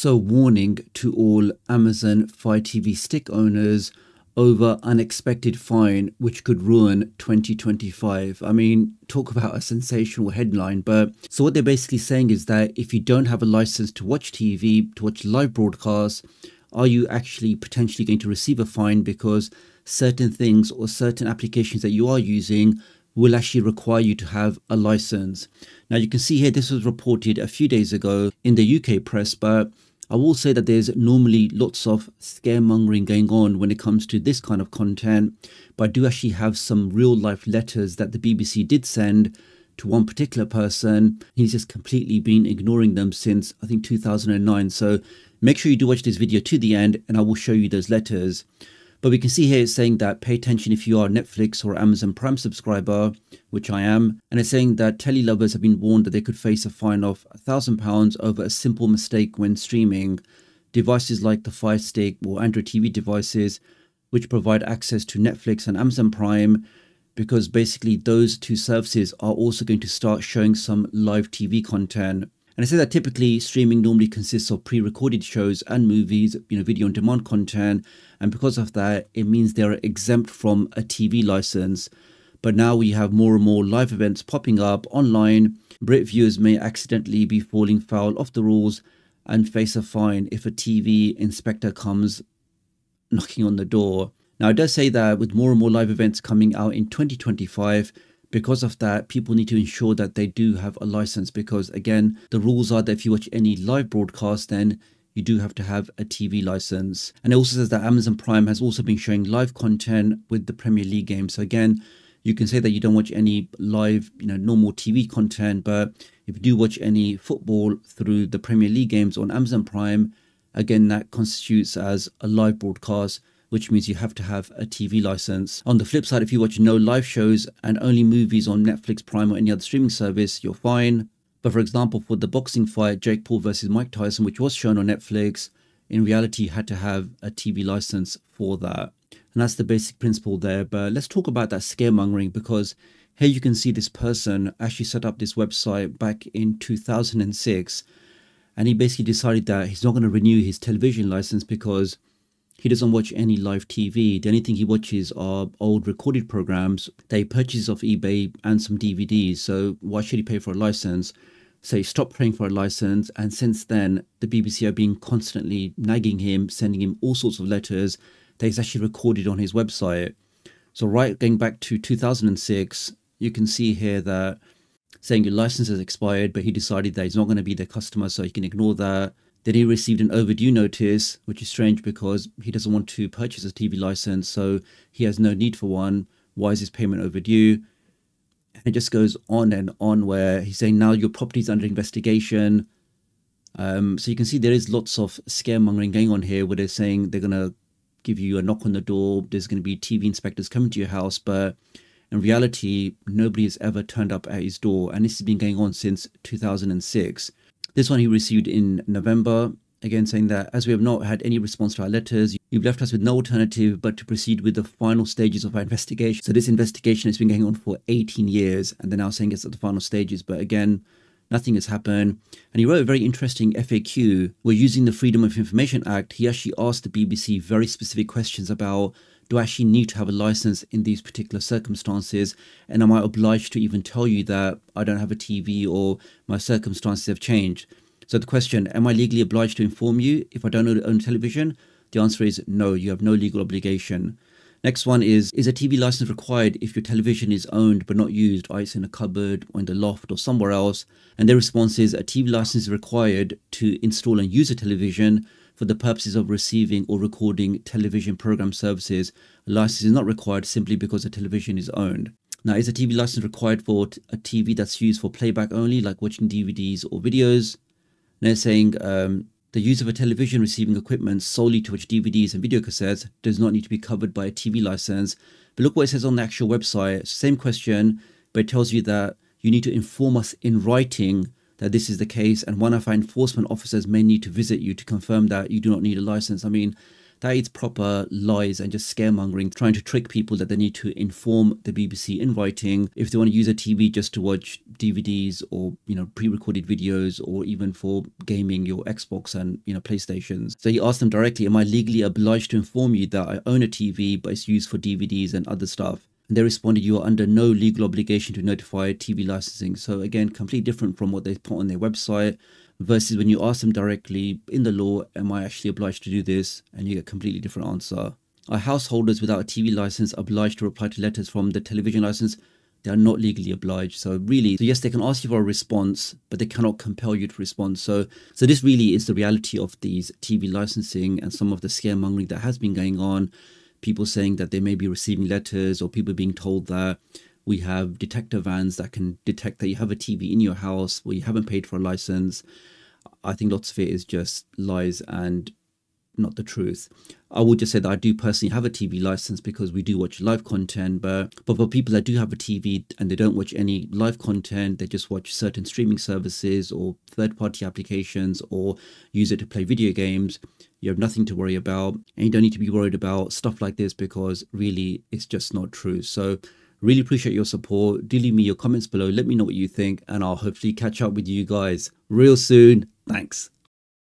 So warning to all Amazon Fire TV stick owners over unexpected fine which could ruin 2025. I mean, talk about a sensational headline. But so what they're basically saying is that if you don't have a license to watch TV, to watch live broadcasts, are you actually potentially going to receive a fine because certain things or certain applications that you are using will actually require you to have a license. Now you can see here this was reported a few days ago in the UK press, but I will say that there's normally lots of scaremongering going on when it comes to this kind of content, but I do actually have some real life letters that the BBC did send to one particular person. He's just completely been ignoring them since I think 2009. So make sure you do watch this video to the end and I will show you those letters. But we can see here it's saying that pay attention if you are a Netflix or Amazon Prime subscriber, which I am. And it's saying that telly lovers have been warned that they could face a fine of £1,000 over a simple mistake when streaming. Devices like the Fire Stick or Android TV devices, which provide access to Netflix and Amazon Prime, because basically those two services are also going to start showing some live TV content. And I say that typically streaming normally consists of pre-recorded shows and movies, video on demand content. And because of that, it means they're exempt from a TV license. But now we have more and more live events popping up online. Brit viewers may accidentally be falling foul of the rules and face a fine if a TV inspector comes knocking on the door. Now, it does say that with more and more live events coming out in 2025, because of that, people need to ensure that they do have a license, because again, the rules are that if you watch any live broadcast, then you do have to have a TV license. And it also says that Amazon Prime has also been showing live content with the Premier League game. So again, you can say that you don't watch any live, normal TV content, but if you do watch any football through the Premier League games on Amazon Prime, again, that constitutes as a live broadcast, which means you have to have a TV license. On the flip side, if you watch no live shows and only movies on Netflix, Prime or any other streaming service, you're fine. But for example, for the boxing fight, Jake Paul versus Mike Tyson, which was shown on Netflix, in reality you had to have a TV license for that. And that's the basic principle there. But let's talk about that scaremongering, because here you can see this person actually set up this website back in 2006. And he basically decided that he's not going to renew his television license because he doesn't watch any live TV. The only thing he watches are old recorded programs that he purchases off eBay and some DVDs. So why should he pay for a license? So he stopped paying for a license. And since then, the BBC have been constantly nagging him, sending him all sorts of letters that he's actually recorded on his website. So right going back to 2006, you can see here that saying your license has expired, but he decided that he's not going to be their customer, so he can ignore that. Then he received an overdue notice, which is strange because he doesn't want to purchase a TV license, so he has no need for one. Why is his payment overdue? And it just goes on and on, where he's saying now your property is under investigation. So you can see there is lots of scaremongering going on here, where they're saying they're going to give you a knock on the door, there's going to be TV inspectors coming to your house, but in reality, nobody has ever turned up at his door, and this has been going on since 2006. This one he received in November, again saying that as we have not had any response to our letters, you've left us with no alternative but to proceed with the final stages of our investigation. So this investigation has been going on for 18 years and they're now saying it's at the final stages, but again, nothing has happened. And he wrote a very interesting FAQ where, using the Freedom of Information Act, he actually asked the BBC very specific questions about, do I actually need to have a license in these particular circumstances? And am I obliged to even tell you that I don't have a TV or my circumstances have changed? So the question, am I legally obliged to inform you if I don't own television? The answer is no, you have no legal obligation. Next one is a TV license required if your television is owned but not used, or it's in a cupboard or in the loft or somewhere else? And their response is a TV license is required to install and use a television for the purposes of receiving or recording television program services. A license is not required simply because a television is owned. Now, is a TV license required for a TV that's used for playback only, like watching DVDs or videos? And they're saying the use of a television receiving equipment solely to watch DVDs and videocassettes does not need to be covered by a TV license. But look what it says on the actual website. Same question, but it tells you that you need to inform us in writing that this is the case, and one of our enforcement officers may need to visit you to confirm that you do not need a license. I mean, That is proper lies and just scaremongering, trying to trick people that they need to inform the BBC in writing if they want to use a TV just to watch DVDs or, pre-recorded videos, or even for gaming your Xbox and, PlayStations. So he asked them directly, am I legally obliged to inform you that I own a TV but it's used for DVDs and other stuff? And they responded, you are under no legal obligation to notify TV licensing. So again, completely different from what they put on their website, versus when you ask them directly in the law, am I actually obliged to do this? And you get a completely different answer. Are householders without a TV license obliged to reply to letters from the television license? They are not legally obliged. So really, yes, they can ask you for a response, but they cannot compel you to respond. So this really is the reality of these TV licensing and some of the scaremongering that has been going on. People saying that they may be receiving letters, or people being told that we have detector vans that can detect that you have a TV in your house where you haven't paid for a license. I think lots of it is just lies and not the truth. I would just say that I do personally have a TV license because we do watch live content, but for people that do have a TV and they don't watch any live content, they just watch certain streaming services or third-party applications or use it to play video games, you have nothing to worry about, and you don't need to be worried about stuff like this because really it's just not true. So really appreciate your support. Do leave me your comments below. Let me know what you think, and I'll hopefully catch up with you guys real soon. Thanks.